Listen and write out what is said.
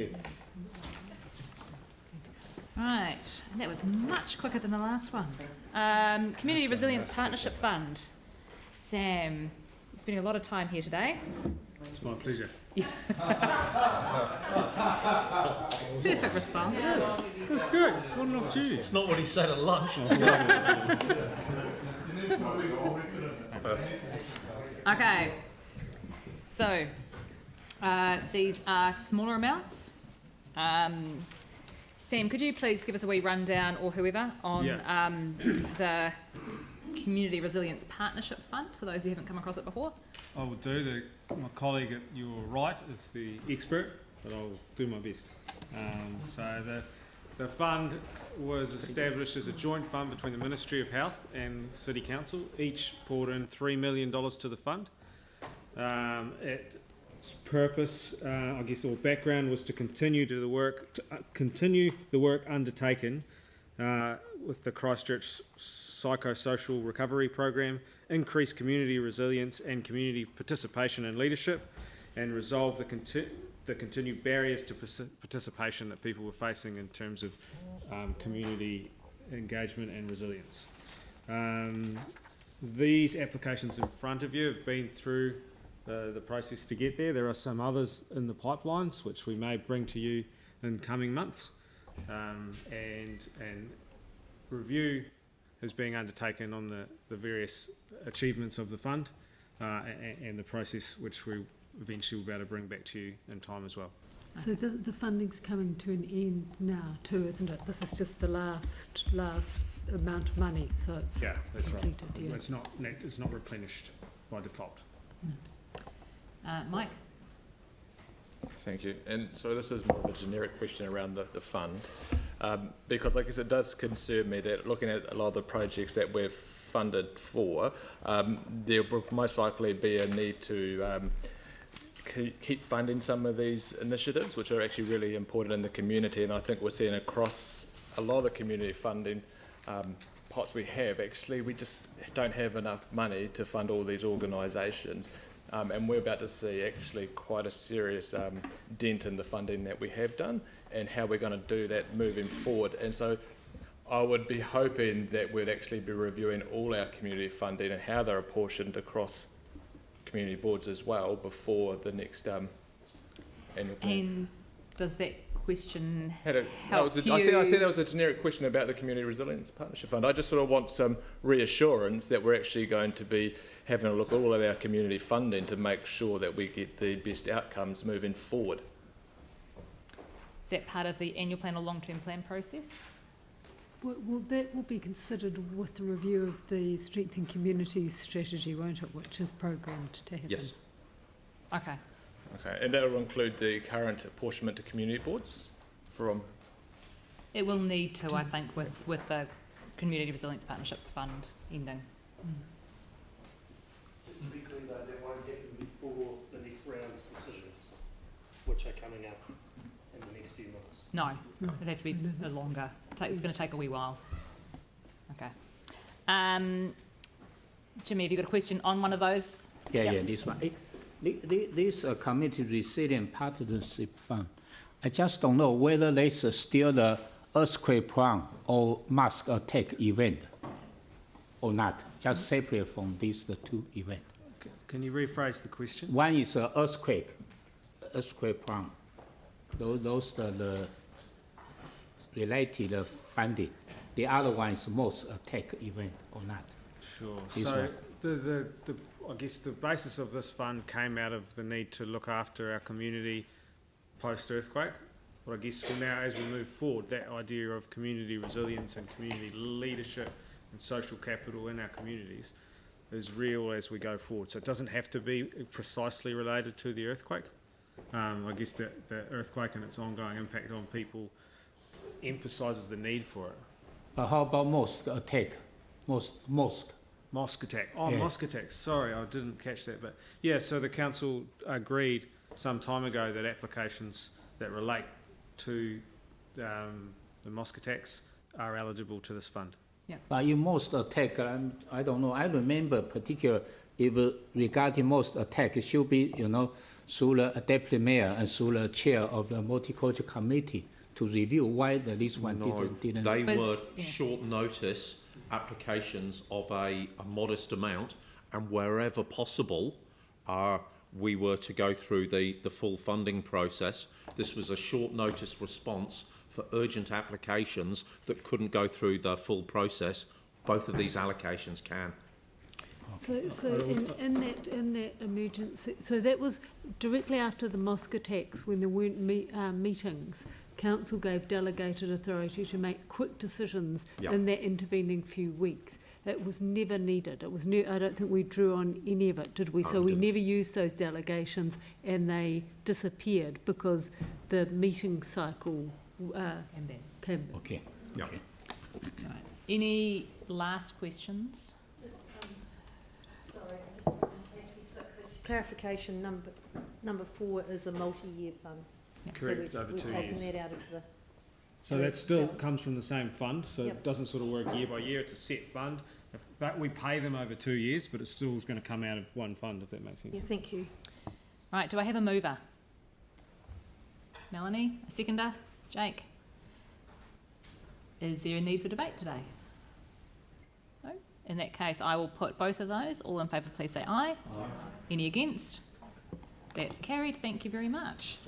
you. Right, and that was much quicker than the last one. Community Resilience Partnership Fund. Sam, you're spending a lot of time here today. It's my pleasure. Perfect response. That's great. What an opportunity. It's not what he said at lunch. Okay, so these are smaller amounts. Sam, could you please give us a wee rundown, or whoever, on the Community Resilience Partnership Fund, for those who haven't come across it before? I will do. My colleague at your right is the expert, but I'll do my best. So the fund was established as a joint fund between the Ministry of Health and City Council. Each poured in $3 million to the fund. Its purpose, I guess, or background, was to continue the work undertaken with the Christchurch Psychosocial Recovery Program, increase community resilience and community participation and leadership, and resolve the continued barriers to participation that people were facing in terms of community engagement and resilience. These applications in front of you have been through the process to get there. There are some others in the pipelines which we may bring to you in coming months, and review is being undertaken on the various achievements of the fund and the process which we eventually will be able to bring back to you in time as well. So the funding's coming to an end now too, isn't it? This is just the last amount of money, so it's that's completed. right. Yeah. It's not replenished by default. Mike? Thank you. And so this is more of a generic question around the fund, because I guess it does concern me that looking at a lot of the projects that we've funded for, there will most likely be a need to keep funding some of these initiatives, which are actually really important in the community. And I think we're seeing across a lot of the community funding pots we have, actually, we just don't have enough money to fund all these organisations. And we're about to see actually quite a serious dent in the funding that we have done and how we're going to do that moving forward. And so I would be hoping that we'd actually be reviewing all our community funding and how they're apportioned across community boards as well before the next annual plan. And does that question I said that was a generic question about the Community Resilience Partnership Fund. I just sort of want some reassurance that we're actually going to be having a look at all of our community funding to make sure that we get the best outcomes moving forward. Is that part of the annual plan or long-term plan process? Well, that will be considered with the review of the Strength and Communities strategy, won't it, which is programmed to happen? Yes. Okay. Okay, and that will include the current apportionment to community boards from... It will need to, I think, with the Community Resilience Partnership Fund ending. Just to be clear though, that won't happen before the next round's decisions, which are coming up in the next few months. No, No. it'd have to be a longer. It's going to take a wee while. Okay. Jimmy, have you got a question on one of those? Yeah, this one. This Community Resilient Partnership Fund, I just don't know whether this is still the earthquake plan or mass attack event or not, just separate from these the two events. Can you rephrase the question? One is earthquake plan. Those are the related funding. The other one is most attack event or not. Sure. This So one. I guess the basis of this fund came out of the need to look after our community post-earthquake. But I guess now, as we move forward, that idea of community resilience and community leadership and social capital in our communities is real as we go forward. So it doesn't have to be precisely related to the earthquake. I guess the earthquake and its ongoing impact on people emphasises the need for it. But how about mosque attack? Mosque. Mosque attack. Oh, Yeah. mosque attacks. Sorry, I didn't catch that. But yeah, so the council agreed some time ago that applications that relate to the mosque attacks are eligible to this fund. But in most attack, I don't know. I remember particular if regarding most attack, it should be, through the deputy mayor and through the chair of the multicultural committee to review why this one No, didn't. they Was- were yeah. short notice applications of a modest amount, and wherever possible, we were to go through the full funding process. This was a short notice response for urgent applications that couldn't go through the full process. Both of these allocations can. So in that emergency, so that was directly after the mosque attacks when there weren't meetings. Council gave delegated authority to make quick decisions Yep. in that intervening few weeks. It was never needed. It was I don't think we drew on any of it, did we? So we didn't. never used those delegations, and they disappeared because the meeting cycle And then, came. Okay. Yeah. Okay. right. Any last questions? Clarification, number 4 is a multi-year fund. Yep. Correct, So over we've 2 taken years. that out of the, So that still balance. comes from the same fund, so it Yep. doesn't sort of work year by year, it's a set fund. But we pay them over 2 years, but it still is going to come out of one fund, if that makes sense. yeah, thank you. Right, do I have a mover? Melanie, a seconder? Jake? Is there a need for debate today? No? In that case, I will put both of those. All in favour, please say aye. Any against? That's carried. Thank you very much.